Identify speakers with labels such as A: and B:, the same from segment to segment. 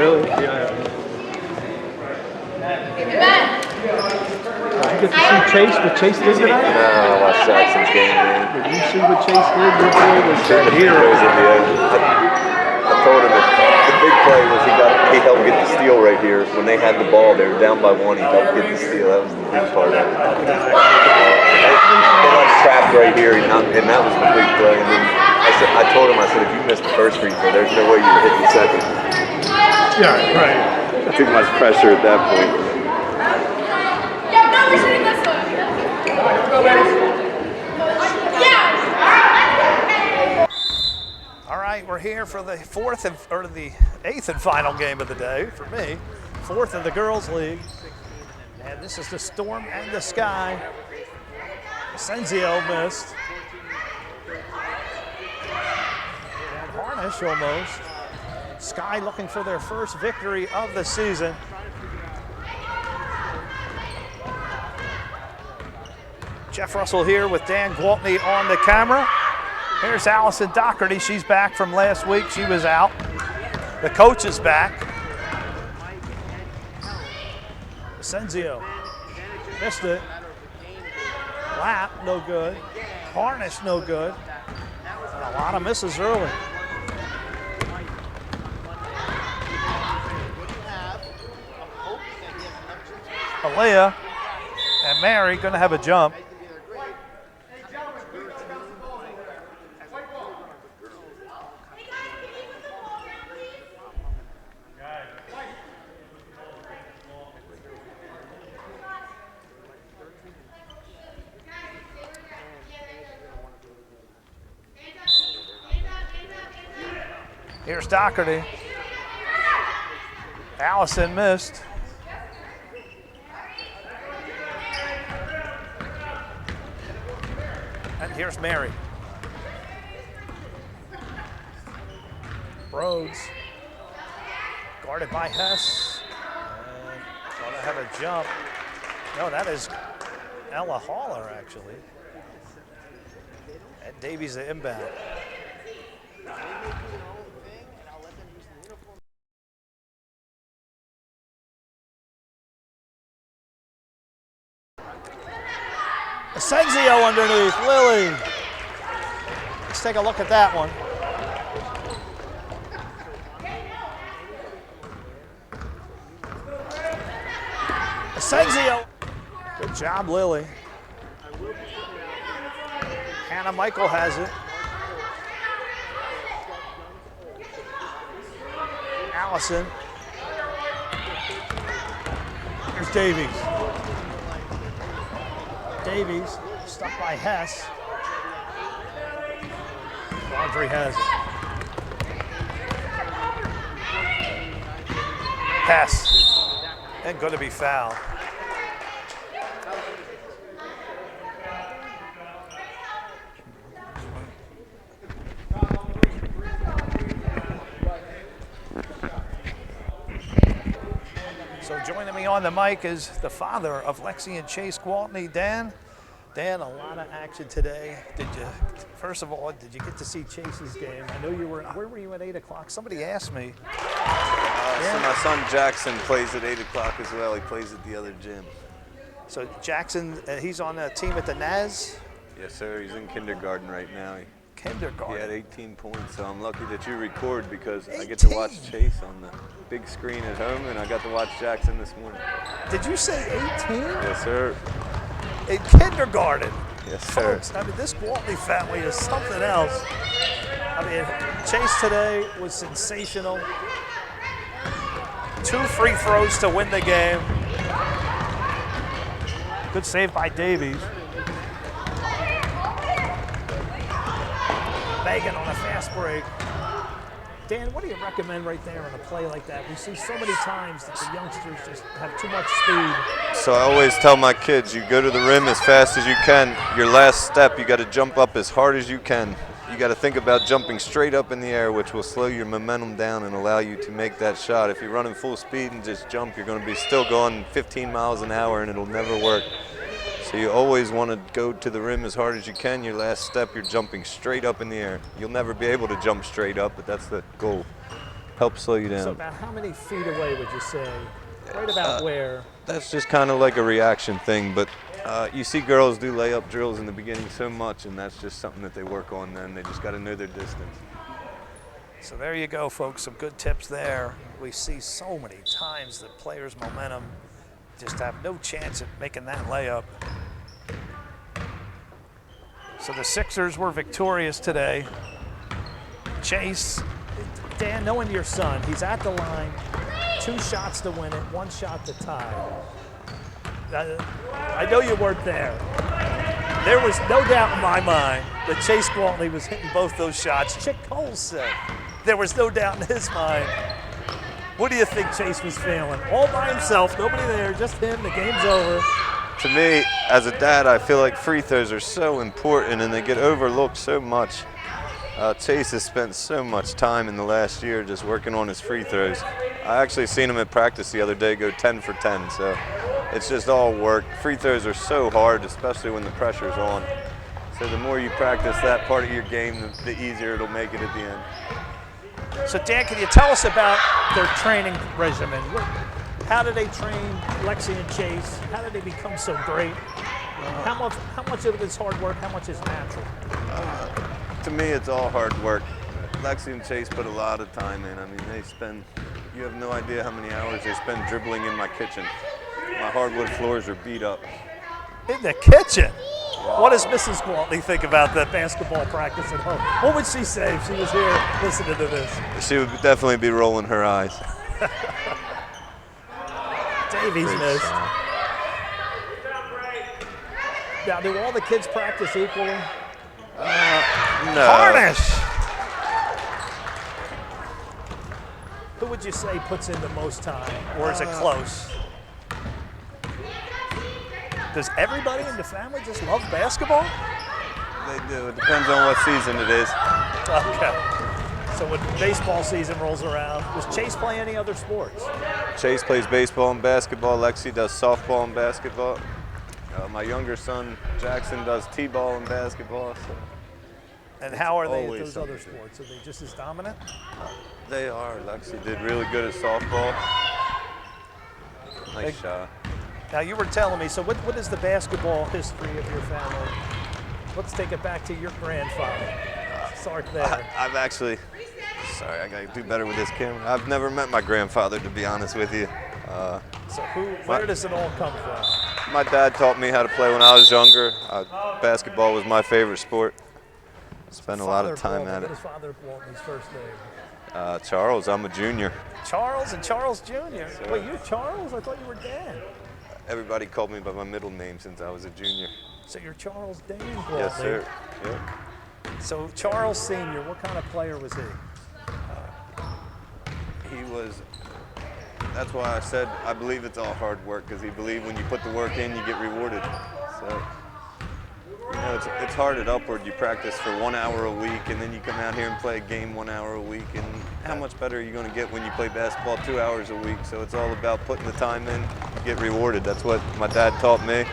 A: really? Yeah. Did you get to see Chase? What Chase did tonight?
B: No, I watched Jackson's game, man.
A: Did you see what Chase did? Your boy was a hero.
B: I told him that the big play was he helped get the steal right here. When they had the ball, they were down by 1. He helped get the steal. That was the big part of it. They got trapped right here, and that was the big play. And then I told him, I said, if you missed the first free throw, there's no way you would hit the second.
A: Yeah, right.
B: Too much pressure at that point.
C: All right, we're here for the the 8th and final game of the day for me. 4th in the girls' league, and this is the Storm and the Sky. Asencio missed, and Harnish almost. Sky looking for their first victory of the season. Jeff Russell here with Dan Gwaltney on the camera. Here's Allyson Dougherty. She's back from last week. She was out. The coach is back. Asencio missed it. Lapp, no good. Harnish, no good. And a lot of misses early. Aaliyah and Mary going to have a jump. Here's Dougherty. Allyson missed. And here's Mary. Rhoades. Guarded by Hess. And going to have a jump. No, that is Ella Haller, actually. And Davies the inbound. Asencio underneath, Lily. Let's take a look at that one. Asencio. Good job, Lily. Hannah Michael has it. Allyson. Here's Davies. Davies, stuck by Hess. Audrey has it. Hess, and going to be fouled. So joining me on the mic is the father of Lexi and Chase Gwaltney, Dan. Dan, a lot of action today. First of all, did you get to see Chase's game? I know you were, where were you at 8 o'clock? Somebody asked me.
B: So my son Jackson plays at 8 o'clock as well. He plays at the other gym.
C: So Jackson, he's on a team at the Naz?
B: Yes, sir. He's in kindergarten right now.
C: Kindergarten.
B: He had 18 points, so I'm lucky that you record because 18. I get to watch Chase on the big screen at home, and I got to watch Jackson this morning.
C: Did you say 18?
B: Yes, sir.
C: In kindergarten?
B: Yes, sir.
C: Folks, I mean, this Gwaltney family is something else. I mean, Chase today was sensational. 2 free throws to win the game. Good save by Davies. Meagan on a fast break. Dan, what do you recommend right there on a play like that? We see so many times that the youngsters just have too much speed.
B: So I always tell my kids, you go to the rim as fast as you can. Your last step, you got to jump up as hard as you can. You got to think about jumping straight up in the air, which will slow your momentum down and allow you to make that shot. If you're running full speed and just jump, you're going to be still going 15 miles an hour and it'll never work. So you always want to go to the rim as hard as you can. Your last step, you're jumping straight up in the air. You'll never be able to jump straight up, but that's the goal. help slow you
C: So
B: down.
C: about how many feet away would you say? Right about where?
B: That's just kind of like a reaction thing, but you see girls do layup drills in the beginning so much, and that's just something that they work on then. They just got to know their distance.
C: So there you go, folks. Some good tips there. We see so many times that players' momentum just have no chance at making that layup. So the Sixers were victorious today. Chase, Dan, knowing your son, he's at the line, 2 shots to win it, 1 shot to tie. I know you weren't there. There was no doubt in my mind that Chase Gwaltney was hitting both those shots. Chick Cole said there was no doubt in his mind. What do you think Chase was feeling? All by himself, nobody there, just him, the game's over.
B: To me, as a dad, I feel like free throws are so important and they get overlooked so much. Chase has spent so much time in the last year just working on his free throws. I actually seen him at practice the other day go 10 for 10, so it's just all work. Free throws are so hard, especially when the pressure's on. So the more you practice that part of your game, the easier it'll make it at the end.
C: So Dan, can you tell us about their training regimen? How do they train Lexi and Chase? How did they become so great? How much of it is hard work? How much is natural?
B: To me, it's all hard work. Lexi and Chase put a lot of time in. I mean, you have no idea how many hours they spend dribbling in my kitchen. My hardwood floors are beat up.
C: In the kitchen? What does Mrs. Gwaltney think about that basketball practice at home? What would she say if she was here listening to this?
B: She would definitely be rolling her eyes.
C: Davies missed. Now, do all the kids practice equally?
B: No.
C: Harnish! Who would you say puts in the most time, or is it close? Does everybody in the family just love basketball?
B: They do. It depends on what season it is.
C: Okay. So when baseball season rolls around, does Chase play any other sports?
B: Chase plays baseball and basketball. Lexi does softball and basketball. My younger son, Jackson, does t-ball and basketball. So
C: and how are they at
B: always
C: those other sports? Are they just as dominant?
B: they are. Lexi did really good at softball. Nice shot.
C: Now, you were telling me, so what is the basketball history of your family? Let's take it back to your grandfather. Start there.
B: I've actually, sorry, I gotta do better with this camera. I've never met my grandfather, to be honest with you.
C: So where does it all come from?
B: My dad taught me how to play when I was younger. Basketball was my favorite sport. Spent a lot of time at it.
C: What is Father Gwaltney's first name?
B: Charles, I'm a junior.
C: Charles and Charles Jr. Wait, you're Charles? I thought you were Dan.
B: Everybody called me by my middle name since I was a junior.
C: So you're Charles Dan Gwaltney.
B: Yes, sir. Yep.
C: So Charles Sr., what kind of player was he?
B: He was, that's why I said I believe it's all hard work, because he believed when you put the work in, you get rewarded. So, you know, it's hard at Upward. You practice for 1 hour a week, and then you come out here and play a game 1 hour a week. And how much better are you going to get when you play basketball 2 hours a week? So it's all about putting the time in, you get rewarded. That's what my dad taught me.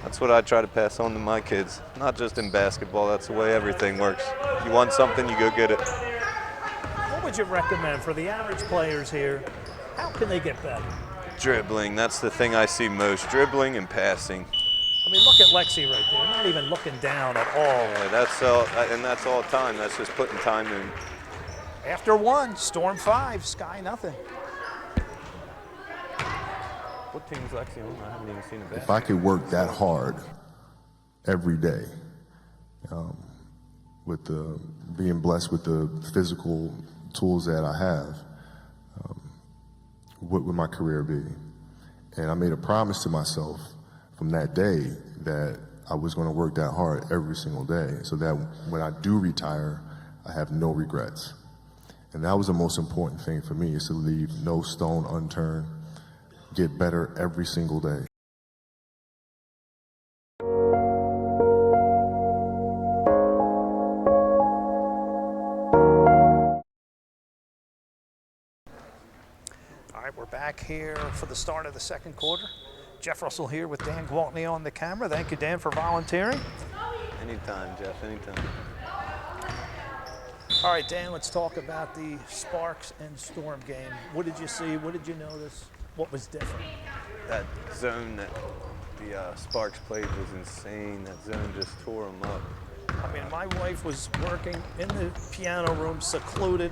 B: That's what I try to pass on to my kids. Not just in basketball, that's the way everything works. You want something, you go get it.
C: What would you recommend for the average players here? How can they get better?
B: Dribbling, that's the thing I see most. Dribbling and passing.
C: I mean, look at Lexi right there. Not even looking down at all.
B: Yeah, that's all, and that's all time. That's just putting time in.
C: After one, Storm 5, Sky nothing.
B: What team's Lexi on? I haven't even seen it.
D: If I could work that hard every day, with being blessed with the physical tools that I have, what would my career be? And I made a promise to myself from that day that I was going to work that hard every single day, so that when I do retire, I have no regrets. And that was the most important thing for me, is to leave no stone unturned, get better every single day.
C: All right, we're back here for the start of the second quarter. Jeff Russell here with Dan Gwaltney on the camera. Thank you, Dan, for volunteering.
B: Anytime, Jeff, anytime.
C: All right, Dan, let's talk about the Sparks and Storm game. What did you see? What did you notice? What was different?
B: That zone that the Sparks played was insane. That zone just tore them up.
C: I mean, my wife was working in the piano room, secluded.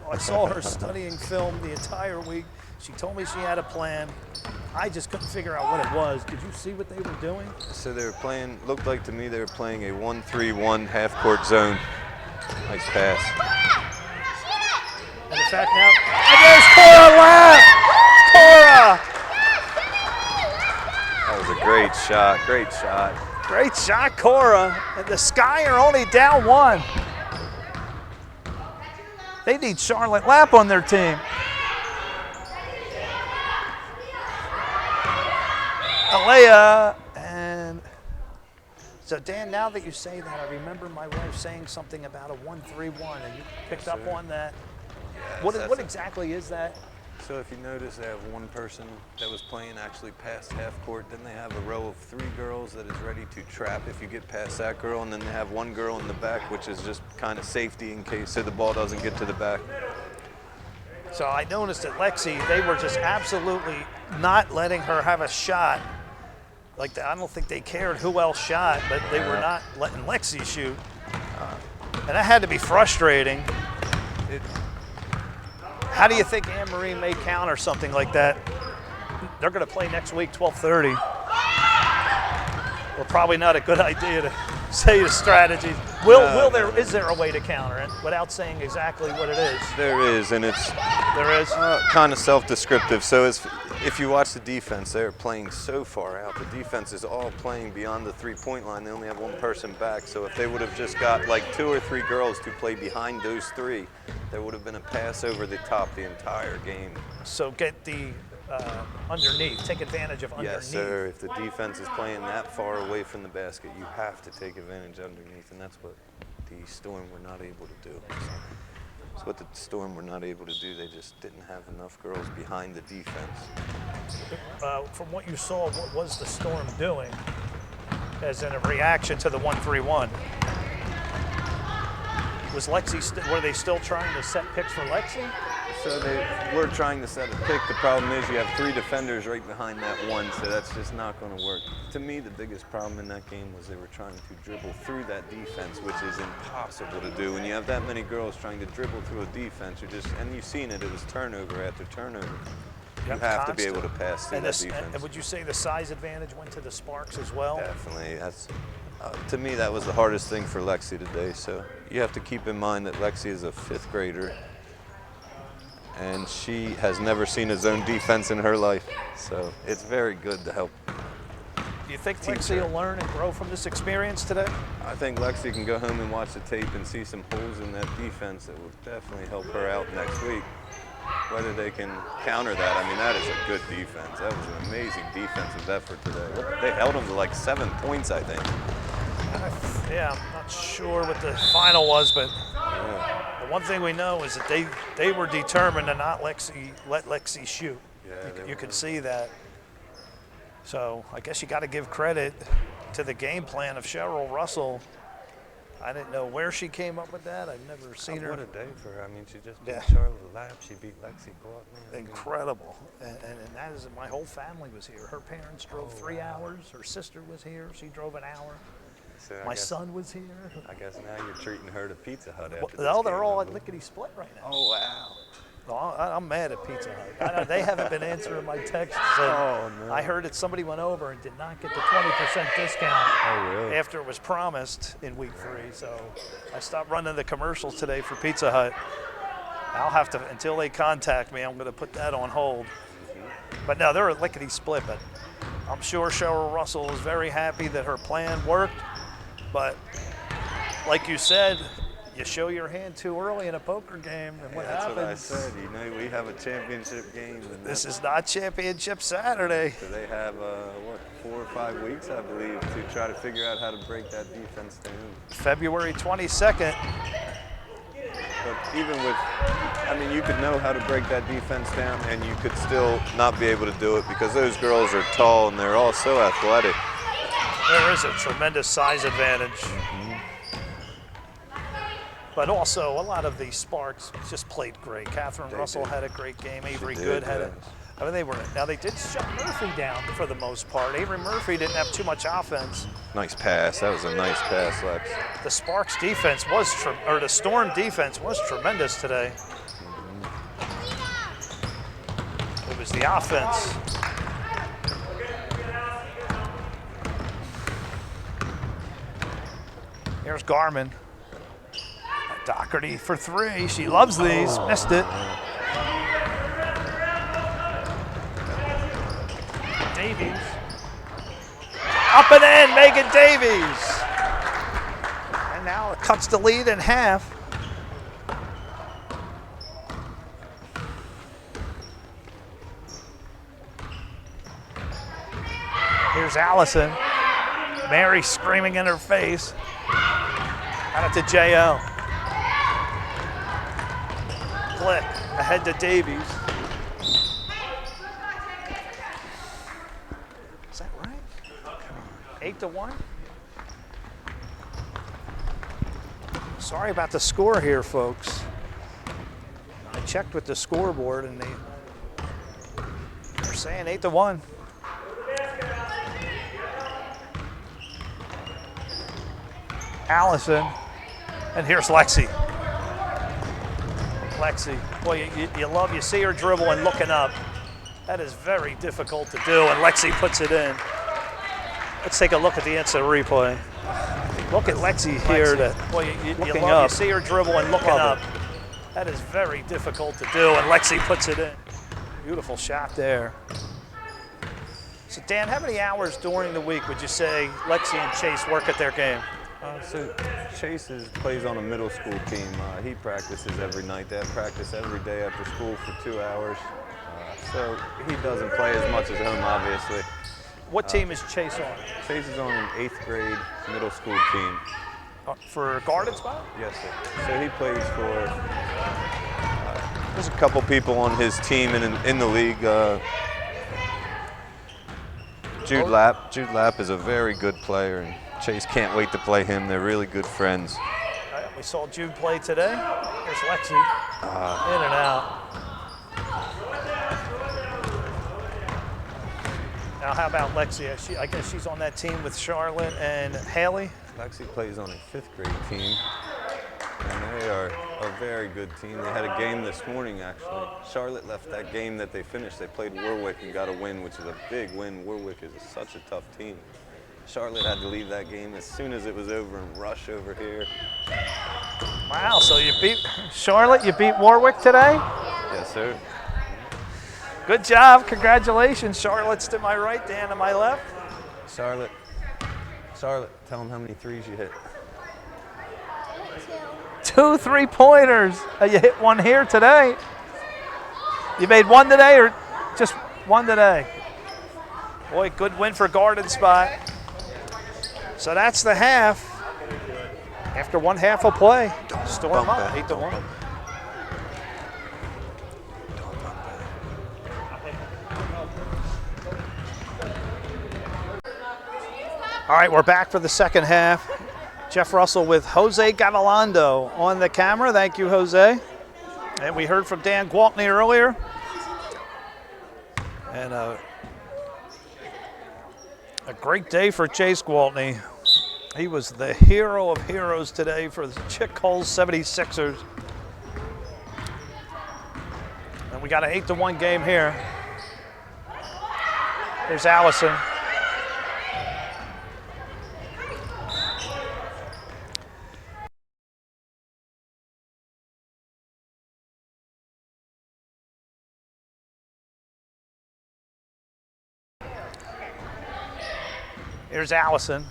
C: I saw her studying film the entire week. She told me she had a plan. I just couldn't figure out what it was. Did you see what they were doing?
B: So they were playing, looked like to me they were playing a 1-3-1 half-court zone. Nice pass.
C: And in fact now, and there's Cora Lapp! Cora!
B: That was a great shot, great shot.
C: Great shot, Cora. And the Sky are only down 1. They need Charlotte Lapp on their team. Alea, and so Dan, now that you say that, I remember my wife saying something about a 1-3-1, and you picked up on that.
B: Yes,
C: What exactly is that?
B: So if you notice, they have one person that was playing actually past half court. Then they have a row of 3 girls that is ready to trap if you get past that girl. And then they have one girl in the back, which is just kind of safety in case so the ball doesn't get to the back.
C: So I noticed at Lexi, they were just absolutely not letting her have a shot. Like I don't think they cared who else shot, but they were not letting Lexi shoot. And that had to be frustrating. How do you think Anne-Marie may counter something like that? They're going to play next week, 12:30. Well, probably not a good idea to say the strategies. Is there a way to counter it without saying exactly what it is?
B: There is, and it's kind of self-descriptive. So if you watch the defense, they're playing so far out. The defense is all playing beyond the 3-point line. They only have one person back. So if they would have just got like 2 or 3 girls to play behind those 3, there would have been a pass over the top the entire game.
C: So get the underneath, take advantage of underneath.
B: Yes, sir. If the defense is playing that far away from the basket, you have to take advantage underneath, and that's what the Storm were not able to do. So what the Storm were not able to do, they just didn't have enough girls behind the defense.
C: From what you saw, what was the Storm doing as in a reaction to the 1-3-1? Was Lexi, were they still trying to set picks for Lexi?
B: So they were trying to set a pick. The problem is you have 3 defenders right behind that one, so that's just not going to work. To me, the biggest problem in that game was they were trying to dribble through that defense, which is impossible to do. When you have that many girls trying to dribble through a defense, and you've seen it, it was turnover after turnover. You have to be able to pass through that defense.
C: And would you say the size advantage went to the Sparks as well?
B: Definitely. To me, that was the hardest thing for Lexi today. So you have to keep in mind that Lexi is a 5th grader, and she has never seen a zone defense in her life. So it's very good to help.
C: Do you think Lexi will learn and grow from this experience today?
B: I think Lexi can go home and watch the tape and see some holes in that defense that will definitely help her out next week. Whether they can counter that, I mean, that is a good defense. That was an amazing defensive effort today. They held them to like 7 points, I think.
C: Yeah, I'm not sure what the final was, but the one thing we know is that they were determined to not let Lexi shoot.
B: Yeah,
C: you could see that. So I guess you got to give credit to the game plan of Cheryl Russell. I didn't know where she came up with that. I've never seen her.
B: What a day for her. I mean, she just beat Charlotte Lapp. She beat Lexi Gwaltney.
C: Incredible. And that is, my whole family was here. Her parents drove 3 hours. Her sister was here. She drove an hour.
B: So
C: my son was here.
B: I guess now you're treating her to Pizza Hut after this
C: they're all at
B: game.
C: lickety split right now.
B: Oh, wow.
C: Well, I'm mad at Pizza Hut. They haven't been answering my texts.
B: Oh, no.
C: I heard that somebody went over and did not get the 20% discount after it was promised in week 3. So I stopped running the commercials today for Pizza Hut. I'll have to, until they contact me, I'm going to put that on hold. But no, they're at lickety split. But I'm sure Cheryl Russell is very happy that her plan worked. But like you said, you show your hand too early in a poker game, and what happens?
B: That's what I said. You know, we have a championship game. And
C: this is not Championship Saturday.
B: So they have, 4 or 5 weeks, I believe, to try to figure out how to break that defense down.
C: February 22nd.
B: But even with, I mean, you could know how to break that defense down, and you could still not be able to do it because those girls are tall and they're all so athletic.
C: There is a tremendous size advantage. But also, a lot of the Sparks just played great. Catherine Russell had a great game. Avery Good had it. I mean, they did shut Murphy down for the most part. Avery Murphy didn't have too much offense.
B: Nice pass. That was a nice pass, Lex.
C: The Sparks defense was, the Storm defense was tremendous today. It was the offense. Here's Garman. Dougherty for three. She loves these. Missed it. Davies. Up and in, Meagan Davies. And now it cuts the lead in half. Here's Allyson. Mary screaming in her face. Out to Jael. Glick ahead to Davies. Is that right? 8-1. Sorry about the score here, folks. I checked with the scoreboard and they're saying 8-1. Allyson, and here's Lexi. Lexi, boy, you see her dribble and looking up. That is very difficult to do, and Lexi puts it in. Let's take a look at the instant replay. Look at Lexi here. You see her dribble and looking up. That is very difficult to do, and Lexi puts it in. Beautiful shot there. So Dan, how many hours during the week would you say Lexi and Chase work at their game?
B: So Chase plays on a middle school team. He practices every night. They have practice every day after school for 2 hours. So he doesn't play as much as home, obviously.
C: What team is Chase on?
B: Chase is on an 8th grade middle school team.
C: For guarded spot?
B: Yes, sir. So he plays for, there's a couple people on his team in the league. Jude Lapp. Jude Lapp is a very good player, and Chase can't wait to play him. They're really good friends.
C: We saw Jude play today. Here's Lexi. In and out. Now, how about Lexi? I guess she's on that team with Charlotte and Haley.
B: Lexi plays on a 5th grade team, and they are a very good team. They had a game this morning, actually. Charlotte left that game that they finished. They played Warwick and got a win, which is a big win. Warwick is such a tough team. Charlotte had to leave that game as soon as it was over and rush over here.
C: Wow, so you beat Charlotte, you beat Warwick today?
B: Yes, sir.
C: Good job, congratulations. Charlotte's to my right, Dan to my left.
B: Charlotte, tell them how many threes you hit.
C: 2 3-pointers. You hit one here today. You made one today or just one today? Boy, good win for guarded spot. So that's the half. After one half of play, Storm up 8-1. All right, we're back for the second half. Jeff Russell with Jose Gavilando on the camera. Thank you, Jose. And we heard from Dan Gwaltney earlier. And a great day for Chase Gwaltney. He was the hero of heroes today for the Chick Holes 76ers. And we got an 8-1 game here. Here's Allyson. Here's Allyson.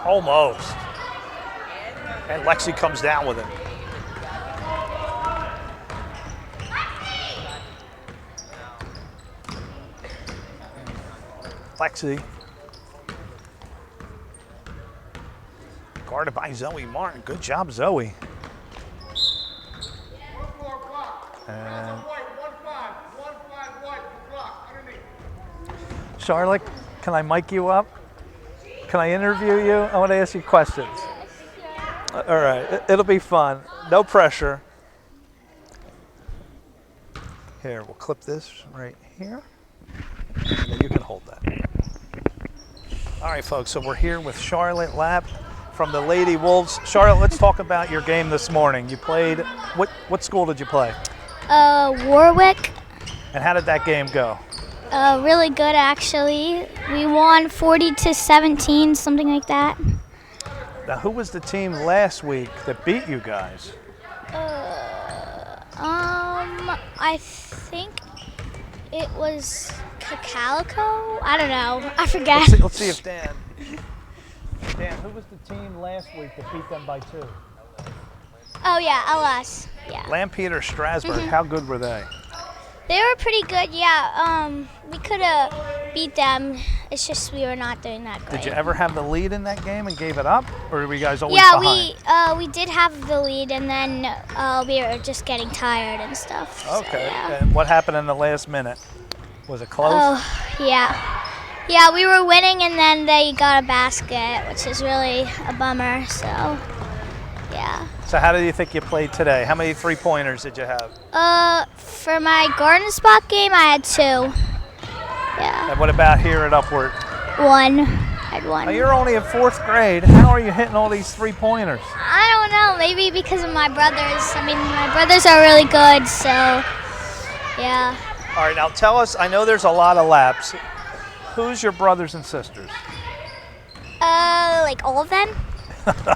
C: Almost. And Lexi comes down with it. Lexi. Guarded by Zoe Martin. Good job, Zoe. And Charlotte, can I mic you up? Can I interview you? I want to ask you questions. All right, it'll be fun. No pressure. Here, we'll clip this right here. And then you can hold that. All right, folks, so we're here with Charlotte Lapp from the Lady Wolves. Charlotte, let's talk about your game this morning. You played, what school did you play?
E: Warwick.
C: And how did that game go?
E: Really good, actually. We won 40-17, something like that.
C: Now, who was the team last week that beat you guys?
E: I think it was Calico. I don't know. I forget.
C: Let's see if Dan, who was the team last week that beat them by 2?
E: Oh yeah, LS. Yeah.
C: Lampeter Strasburg. How good were they?
E: They were pretty good. Yeah. We could have beat them. It's just we were not doing that great.
C: Did you ever have the lead in that game and gave it up, or were you guys always
E: Yeah,
C: behind?
E: we did have the lead, and then we were just getting tired and stuff.
C: Okay.
E: So, yeah.
C: And what happened in the last minute? Was it close?
E: Oh, yeah. Yeah, we were winning, and then they got a basket, which is really a bummer. So, yeah.
C: So how do you think you played today? How many 3-pointers did you have?
E: For my garden spot game, I had 2. Yeah.
C: And what about here at Upward?
E: 1. I had 1.
C: Now you're only in 4th grade. How are you hitting all these 3-pointers?
E: I don't know. Maybe because of my brothers. I mean, my brothers are really good, so yeah.
C: All right, now tell us, I know there's a lot of laps. Who's your brothers and sisters?
E: Like all of them?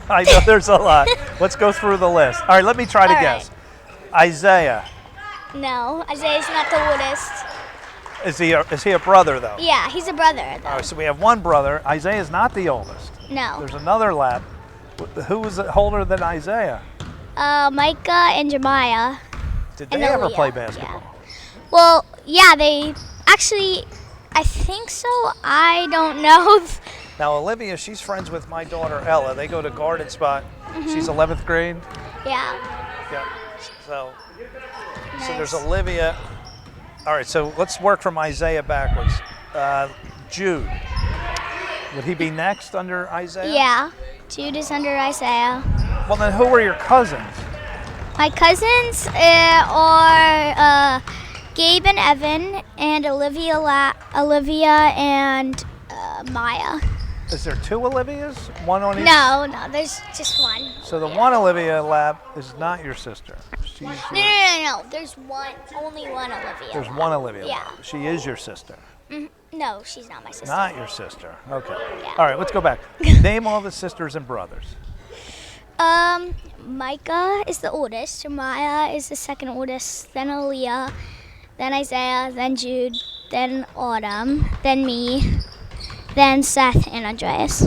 C: I know there's a lot. Let's go through the list. All right, let me try to
E: All
C: guess. Isaiah.
E: No, Isaiah's not the oldest.
C: Is he a brother, though?
E: Yeah, he's a brother, though.
C: All right, so we have one brother. Isaiah's not the oldest.
E: No.
C: There's another lap. Who was older than Isaiah?
E: Micah and Jemiah.
C: Did
E: And
C: they ever
E: Aaliyah,
C: play basketball?
E: Yeah. Well, yeah, they actually, I think so. I don't know.
C: Now, Olivia, she's friends with my daughter, Ella. They go to Garden Spot. She's 11th grade.
E: Yeah.
C: Yeah. So
E: Nice.
C: there's Olivia. All right, so let's work from Isaiah backwards. Jude. Would he be next under Isaiah?
E: Yeah. Jude is under Isaiah.
C: Well, then who are your cousins?
E: My cousins are Gabe and Evan, and Olivia and Maya.
C: Is there 2 Olivias? One on each?
E: No, there's just one.
C: So the one Olivia Lapp is not your sister. She's
E: No. There's one, only one Olivia.
C: There's one Olivia.
E: Yeah.
C: Lapp. She is your sister.
E: No, she's not my sister.
C: Not your sister. Okay.
E: Yeah.
C: All right, let's go back. Name all the sisters and brothers.
E: Micah is the oldest. Jemiah is the second oldest. Then Aaliyah. Then Isaiah. Then Jude. Then Autumn. Then me. Then Seth and Andreas.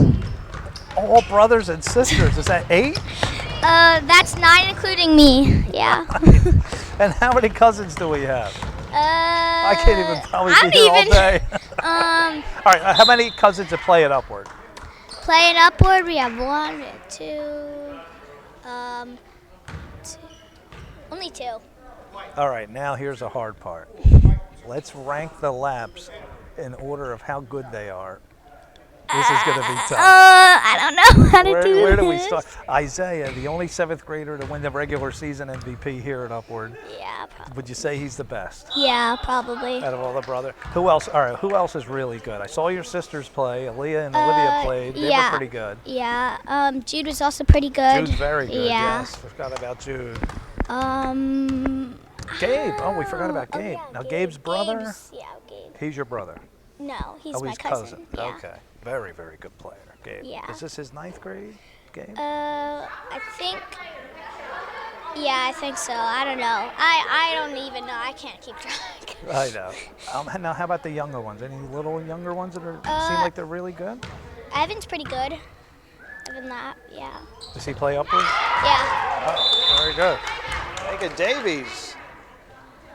C: All brothers and sisters. Is that 8?
E: That's 9 including me. Yeah.
C: And how many cousins do we have? I can't even probably
E: I
C: be here all day. All right, how many cousins that play at Upward?
E: Playing Upward, we have 1, 2, only 2.
C: All right, now here's the hard part. Let's rank the laps in order of how good they are. This is going to be tough.
E: I don't know how to do
C: Where do we
E: this.
C: start? Isaiah, the only 7th grader to win the regular season MVP here at Upward.
E: Yeah, probably.
C: Would you say he's the best
E: Yeah, probably.
C: out of all the brothers? Who else? All right, who else is really good? I saw your sisters play. Aaliyah and Olivia played. They were pretty good.
E: Yeah. Jude was also pretty good.
C: Jude's very good.
E: Yeah.
C: Yes, forgot about Jude.
E: Gabe.
C: Oh, we forgot about Gabe.
E: Yeah,
C: Now, Gabe's brother,
E: Gabe.
C: he's your brother.
E: No, he's
C: Oh,
E: my
C: he's
E: cousin. Yeah.
C: Okay. Very, very good player, Gabe.
E: Yeah.
C: Is this his 9th grade, Gabe?
E: I think. Yeah, I think so. I don't know. I don't even know. I can't keep track.
C: I know. Now, how about the younger ones? Any little younger ones that seem like they're really good?
E: Evan's pretty good. Evan Lapp, yeah.
C: Does he play Upward?
E: Yeah.
C: Oh, very good. Meagan Davies.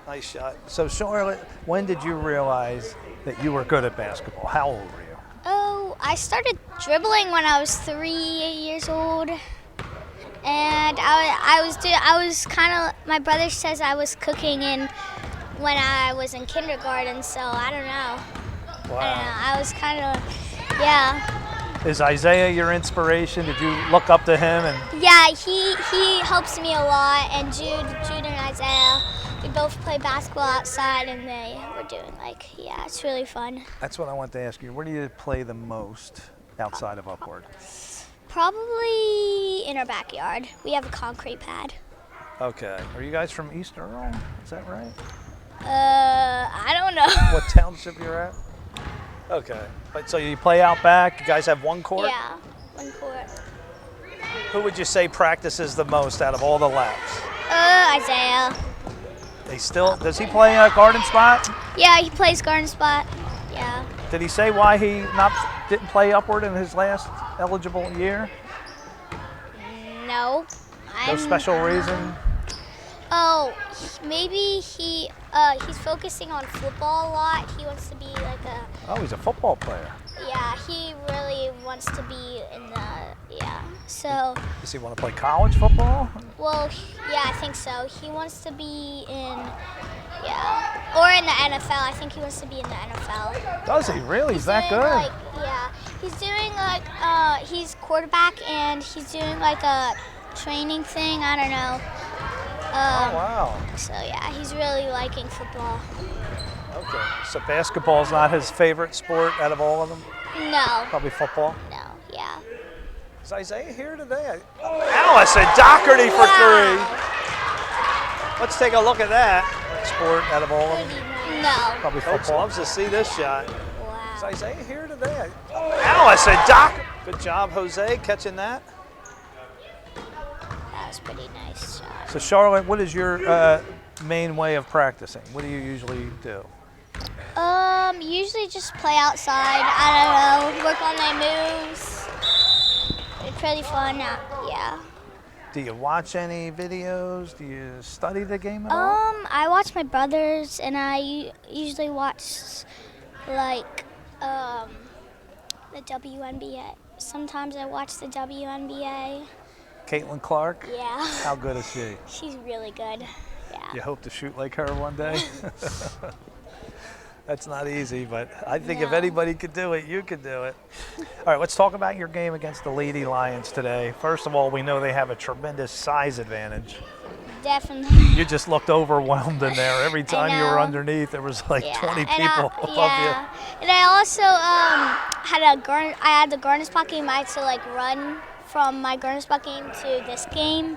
C: Nice shot. So, Charlotte, when did you realize that you were good at basketball? How old were you?
E: Oh, I started dribbling when I was 3 years old. And I was kind of, my brother says I was cooking when I was in kindergarten, so I don't know.
C: Wow.
E: I don't know. I was kind of, yeah.
C: Is Isaiah your inspiration? Did you look up to him? And
E: Yeah, he helps me a lot, and Jude and Isaiah, we both play basketball outside, and they were doing it's really fun.
C: that's what I want to ask you. Where do you play the most outside of Upward?
E: Probably in our backyard. We have a concrete pad.
C: Okay. Are you guys from East Earl? Is that right?
E: I don't know.
C: What township you're at? Okay. But so you play out back. You guys have one court?
E: Yeah, one court.
C: Who would you say practices the most out of all the laps?
E: Isaiah.
C: Does he play a garden spot?
E: Yeah, he plays garden spot. Yeah.
C: Did he say why he didn't play Upward in his last eligible year?
E: No.
C: No special reason?
E: Oh, maybe he's focusing on football a lot. He wants to be like a.
C: Oh, he's a football player.
E: Yeah, he really wants to be in the. Yeah. So.
C: Does he want to play college football?
E: Well, yeah, I think so. He wants to be in. Yeah. Or in the NFL. I think he wants to be in the NFL.
C: Does he really? He's that
E: doing,
C: good?
E: Yeah. He's doing he's quarterback, and he's doing like a training thing. I don't know.
C: Oh, wow.
E: So, yeah, he's really liking football.
C: Okay. So basketball's not his favorite sport out of all of them?
E: No.
C: Probably football?
E: No, yeah.
C: Is Isaiah here today? Allyson, Dougherty for three. Let's take a look at that sport out of all of them.
E: No.
C: Probably football. Loves to see this shot.
E: Wow.
C: Is Isaiah here today? Allyson, Good job, Jose, catching that.
E: That was pretty nice shot.
C: So Charlotte, what is your main way of practicing? What do you usually do?
E: Usually just play outside. I don't know, work on my moves. It's pretty fun. Yeah.
C: Do you watch any videos? Do you study the game at all?
E: I watch my brothers, and I usually watch like the WNBA. Sometimes I watch the WNBA.
C: Caitlin Clark?
E: Yeah.
C: How good is she?
E: She's really good. Yeah.
C: You hope to shoot like her one day? That's not easy, but I think if
E: No.
C: anybody could do it, you could do it. All right, let's talk about your game against the Lady Lions today. First of all, we know they have a tremendous size advantage.
E: Definitely.
C: You just looked overwhelmed in there. Every time you were
E: know.
C: underneath, there was like
E: Yeah,
C: 20
E: and
C: people above
E: yeah. And I also had the garden spot game. I had to like run from my garden spot game to this game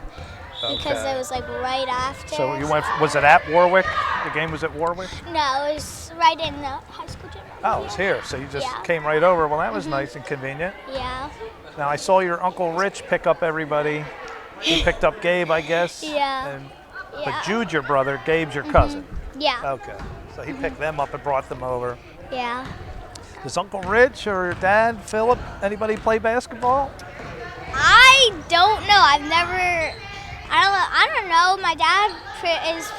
E: because
C: Okay.
E: it was like right after.
C: So you went, was it at Warwick? The game was at Warwick?
E: No, it was right in the high school gym.
C: Oh, it was here. So you just
E: Yeah.
C: came right over. Well, that was nice and convenient.
E: Yeah.
C: Now, I saw your Uncle Rich pick up everybody. He picked up Gabe, I guess.
E: Yeah.
C: And,
E: Yeah.
C: But Jude's your brother, Gabe's your cousin.
E: Yeah.
C: Okay. So he picked them up and brought them over.
E: Yeah.
C: Does Uncle Rich or your dad, Philip, anybody play basketball?
E: I don't know. I've never. I don't know. My dad is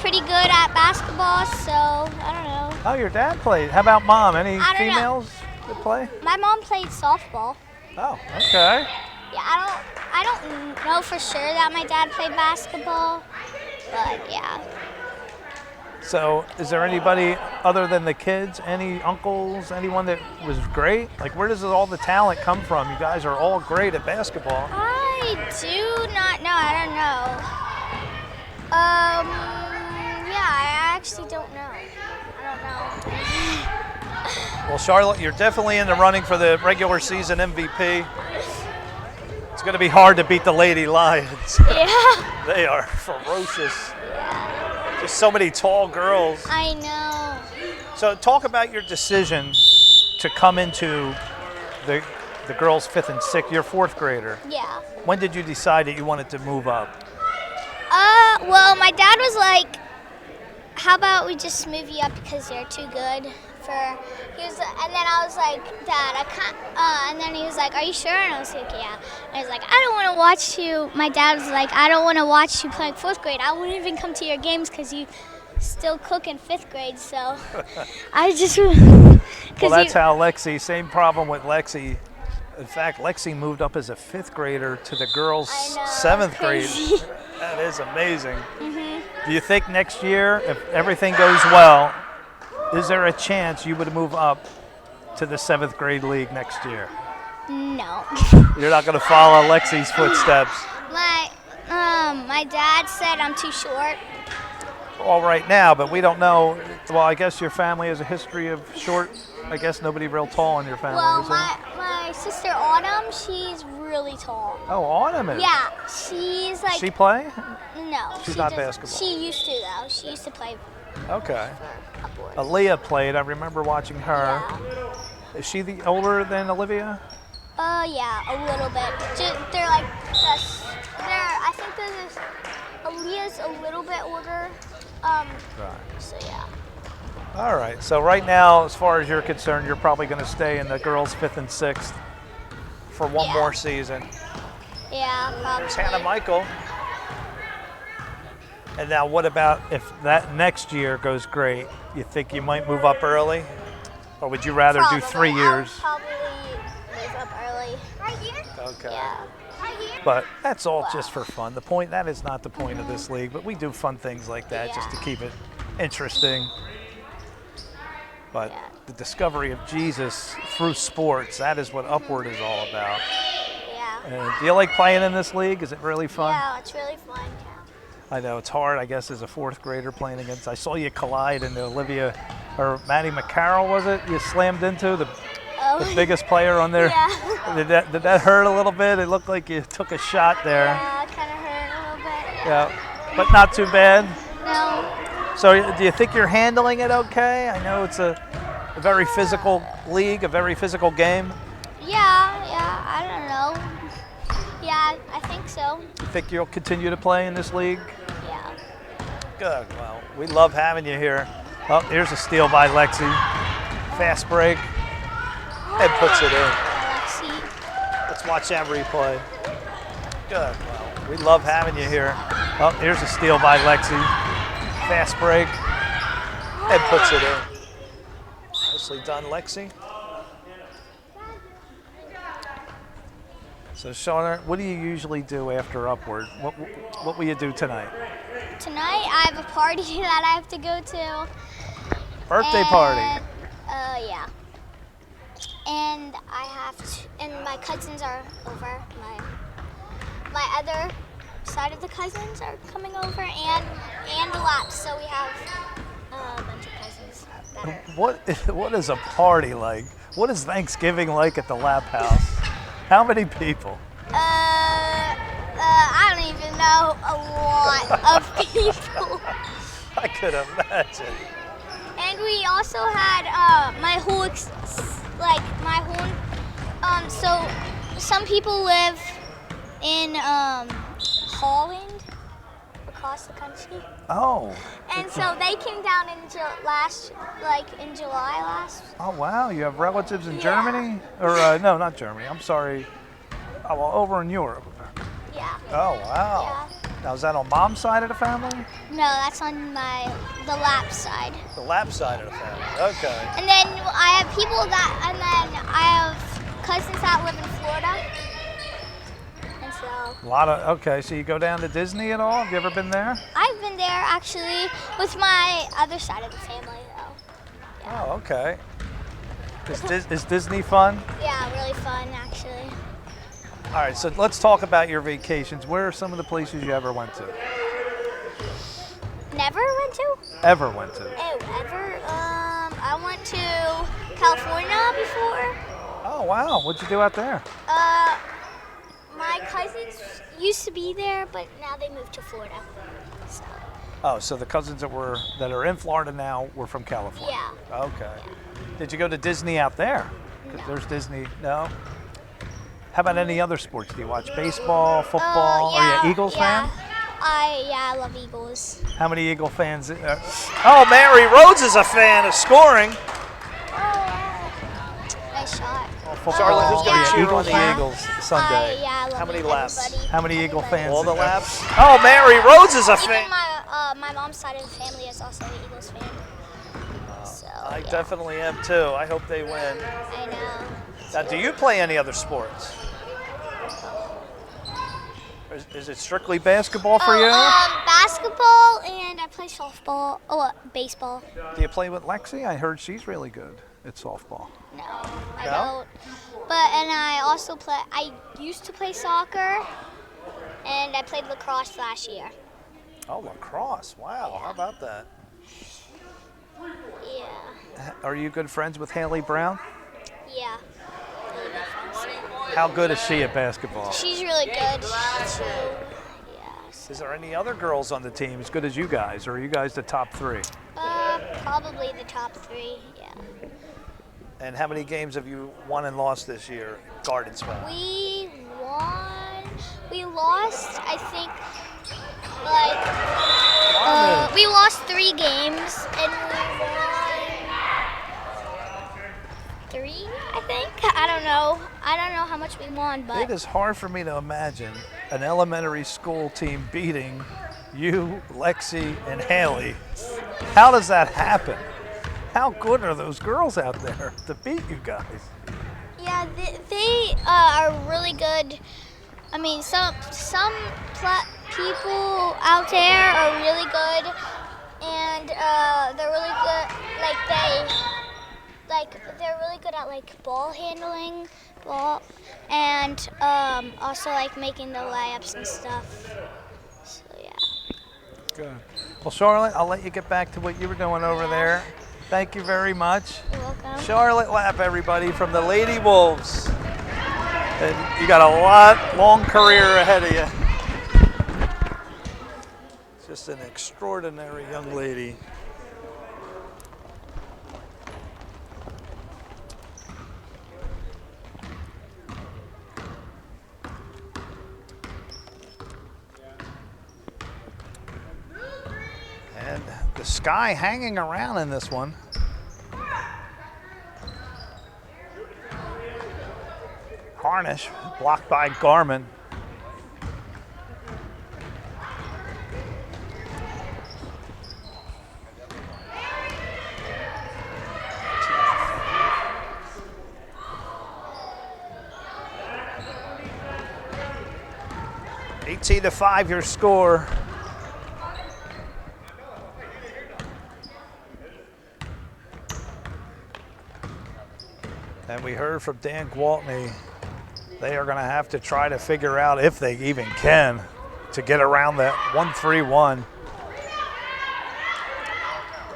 E: pretty good at basketball. So I don't know.
C: Oh, your dad played. How about mom? Any
E: I don't know.
C: females that play?
E: My mom played softball.
C: Oh, okay.
E: Yeah, I don't know for sure that my dad played basketball, but yeah.
C: So is there anybody other than the kids, any uncles, anyone that was great? Like, where does all the talent come from? You guys are all great at basketball.
E: I do not know. I don't know. Yeah, I actually don't know. I don't know.
C: Well, Charlotte, you're definitely in the running for the regular season MVP. It's going to be hard to beat the Lady Lions.
E: Yeah.
C: They are ferocious. Just so many tall girls.
E: I know.
C: So talk about your decision to come into the girls' 5th and 6th. You're 4th grader.
E: Yeah.
C: When did you decide that you wanted to move up?
E: Well, my dad was like, how about we just move you up because you're too good for, and then I was like, Dad, I can't, and then he was like, are you sure? And I was like, yeah. And I was like, I don't want to watch you, my dad was like, I don't want to watch you playing 4th grade. I wouldn't even come to your games because you still cook in 5th grade, so I just,
C: Well, that's how Lexi, same problem with Lexi. In fact, Lexi moved up as a 5th grader to the girls'
E: I know,
C: 7th grade.
E: crazy.
C: That is amazing. Do you think next year, if everything goes well, is there a chance you would move up to the 7th grade league next year?
E: No.
C: You're not going to follow Lexi's footsteps.
E: My dad said I'm too short.
C: Well, right now, but we don't know. Well, I guess your family has a history of short. I guess nobody real tall in your family,
E: Well,
C: is there?
E: my sister Autumn, she's really tall.
C: Oh, Autumn is.
E: Yeah, she's like.
C: She play?
E: No.
C: She's
E: she
C: not
E: doesn't-
C: basketball.
E: She used to though. She used to play
C: Okay.
E: for upwards.
C: Aaliyah played. I remember watching her.
E: Yeah.
C: Is she the older than Olivia?
E: Yeah, a little bit. They're like this. I think there's Aaliyah's a little bit older.
C: Right.
E: So yeah.
C: All right. So right now, as far as you're concerned, you're probably going to stay in the girls' 5th and 6th for one
E: Yeah.
C: more season.
E: Yeah, probably.
C: It's Hannah Michael. And now, what about if that next year goes great? You think you might move up early, or would you rather do 3
E: I would
C: years?
E: probably move up early. Right here?
C: Okay.
E: Yeah. Right here?
C: But that's all just for fun. That is not the point of this league, but we do fun things like that just to
E: Yeah.
C: keep it interesting. But
E: Yeah.
C: the discovery of Jesus through sports, that is what Upward is all about.
E: Yeah.
C: Do you like playing in this league? Is it really fun?
E: Yeah, it's really fun.
C: I know it's hard, I guess, as a 4th grader playing against. I saw you collide into Olivia, or Maddie McCarroll, was it? You slammed into the biggest player on there.
E: Yeah.
C: Did that hurt a little bit? It looked like you took a shot there.
E: Yeah, it kind of hurt a little bit.
C: Yeah, but not too bad.
E: No.
C: So, do you think you're handling it okay? I know it's a very physical league, a very physical game.
E: Yeah, I don't know. Yeah, I think so.
C: You think you'll continue to play in this league?
E: Yeah.
C: Good. Well, we love having you here. Oh, here's a steal by Lexi. Fast break. And puts it in.
E: Lexi.
C: Let's watch that replay. Good. Well, we love having you here. Oh, here's a steal by Lexi. Fast break. And puts it in. Nicely done, Lexi. So, Shauna, what do you usually do after Upward? What will you do tonight?
E: Tonight I have a party that I have to go to.
C: Birthday party.
E: Yeah. And I have to, and my cousins are over. My other side of the cousins are coming over, and the Lapps. So we have a bunch of cousins that are.
C: What is a party like? What is Thanksgiving like at the Lapp house? How many people?
E: I don't even know, a lot of people.
C: I could imagine.
E: And we also had so some people live in Holland, across the country.
C: Oh.
E: And so they came down in July last.
C: Oh, wow. You have relatives in
E: Yeah.
C: Germany? Or, no, not Germany. I'm sorry. Oh, well, over in Europe.
E: Yeah.
C: Oh, wow. Now, is that on mom's side of the family?
E: No, that's on the Lapp side.
C: The Lapp side of the family. Okay.
E: And then I have I have cousins that live in Florida. And so
C: Okay, so you go down to Disney at all? Have you ever been there?
E: I've been there actually with my other side of the family though. Yeah.
C: Oh, okay. Is Disney fun?
E: Yeah, really fun actually.
C: All right, so let's talk about your vacations. Where are some of the places you ever went to?
E: Never went to?
C: Ever went to?
E: Oh, ever? I went to California before.
C: Oh, wow. What'd you do out there?
E: My cousins used to be there, but now they moved to Florida. So.
C: Oh, so the cousins that are in Florida now were from California.
E: Yeah.
C: Okay.
E: Yeah.
C: Did you go to Disney out there? 'Cause
E: No.
C: there's Disney. No. How about any other sports? Do you watch baseball, football? Are you an Eagles fan?
E: I love Eagles.
C: How many Eagle fans? Oh, Mary Rhoades is a fan of scoring.
E: Nice shot.
C: Charlotte,
E: who's gonna cheer
C: Eagles,
E: on the
C: Eagles Sunday.
E: I love
C: How many
E: everybody.
C: laps? How many Eagle fans?
B: All the laps?
C: Oh, Mary Rhoades is a
E: Even
C: fan.
E: my mom's side of the family is also an Eagles fan. So,
C: I
E: yeah.
C: definitely am too. I hope they win.
E: I know.
C: Now, do you play any other sports? Is it strictly basketball for you?
E: Basketball and I play softball. Oh, baseball.
C: Do you play with Lexi? I heard she's really good. It's softball.
E: No, I
C: No?
E: don't. And I also play. I used to play soccer, and I played lacrosse last year.
C: Oh, lacrosse. Wow, how about that?
E: Yeah.
C: Are you good friends with Haley Brown?
E: Yeah.
C: How good is she at basketball?
E: She's really good. Yes.
C: Is there any other girls on the team as good as you guys, or are you guys the top three?
E: Probably the top three. Yeah.
C: And how many games have you won and lost this year, Gardens wise?
E: We won. We lost. I think. We lost 3 games and we won 3. I think. I don't know. I don't know how much we won, but
C: It is hard for me to imagine an elementary school team beating you, Lexi, and Haley. How does that happen? How good are those girls out there to beat you guys?
E: yeah, they are really good. I mean, some people out there are really good, and they're really good. They're really good at ball handling, and also making the layups and stuff. So yeah.
C: Good. Well, Charlotte, I'll let you get back to what you were doing over there. Thank you very much.
E: You're welcome.
C: Charlotte Lapp, everybody, from the Lady Wolves. And you got a long career ahead of you. Just an extraordinary young lady. And the Sky hanging around in this one. Harnish blocked by Garman. To 5 your score. And we heard from Dan Gwaltney, they are going to have to try to figure out if they even can to get around that 1-3-1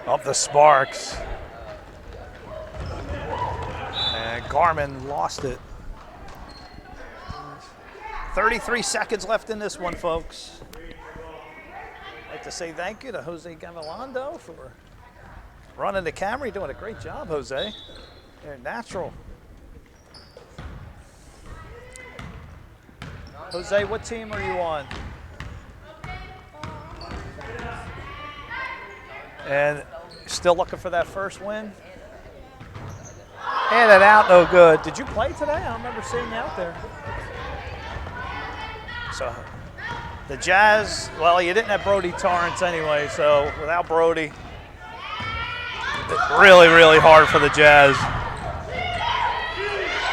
C: of the Sparks. And Garman lost it. 33 seconds left in this one, folks. I'd like to say thank you to Jose Gavilando for running the camera. You're doing a great job, Jose. You're natural. Jose, what team are you on? And still looking for that first win? And it out, no good. Did you play today? I don't remember seeing you out there. So the Jazz, well, you didn't have Brody Torrance anyway, so without Brody, really, really hard for the Jazz.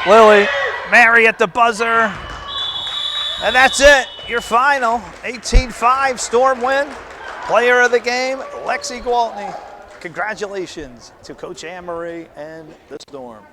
C: Lily, Mary at the buzzer. And that's it, your final, 18-5 Storm win. Player of the game, Lexi Gwaltney. Congratulations to Coach AVERY and the Storm.